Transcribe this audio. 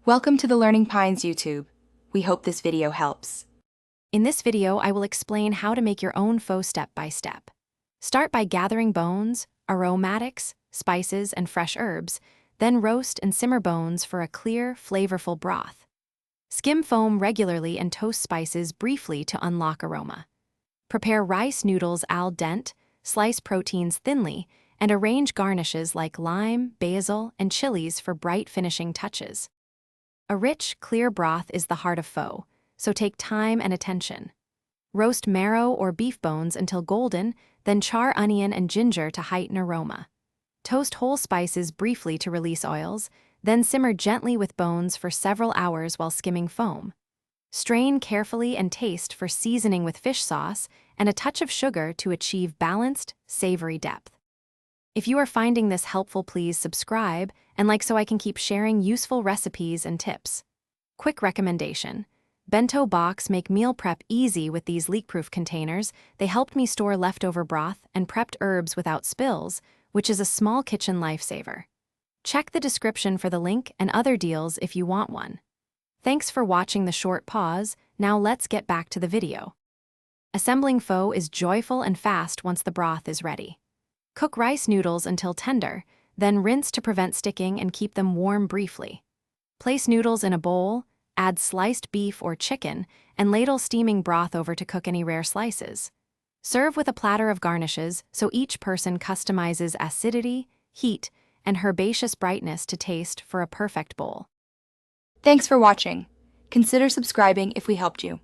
Welcome to the Learning Pines YouTube. We hope this video helps. In this video, I will explain how to make your own pho step by step. Start by gathering bones, aromatics, spices, and fresh herbs, then roast and simmer bones for a clear, flavorful broth. Skim foam regularly and toast spices briefly to unlock aroma. Prepare rice noodles al dente, slice proteins thinly, and arrange garnishes like lime, basil, and chilies for bright finishing touches. A rich, clear broth is the heart of pho, so take time and attention. Roast marrow or beef bones until golden, then char onion and ginger to heighten aroma. Toast whole spices briefly to release oils, then simmer gently with bones for several hours while skimming foam. Strain carefully and taste for seasoning with fish sauce and a touch of sugar to achieve balanced, savory depth. If you are finding this helpful, please subscribe and like so I can keep sharing useful recipes and tips. Quick recommendation. Bento box make meal prep easy with these leak-proof containers. They helped me store leftover broth and prepped herbs without spills, which is a small kitchen lifesaver. Check the description for the link and other deals if you want one. Thanks for watching the short pause. Now let's get back to the video. Assembling pho is joyful and fast once the broth is ready. Cook rice noodles until tender, then rinse to prevent sticking and keep them warm briefly. Place noodles in a bowl, add sliced beef or chicken, and ladle steaming broth over to cook any rare slices. Serve with a platter of garnishes so each person customizes acidity, heat, and herbaceous brightness to taste for a perfect bowl. Thanks for watching. Consider subscribing if we helped you.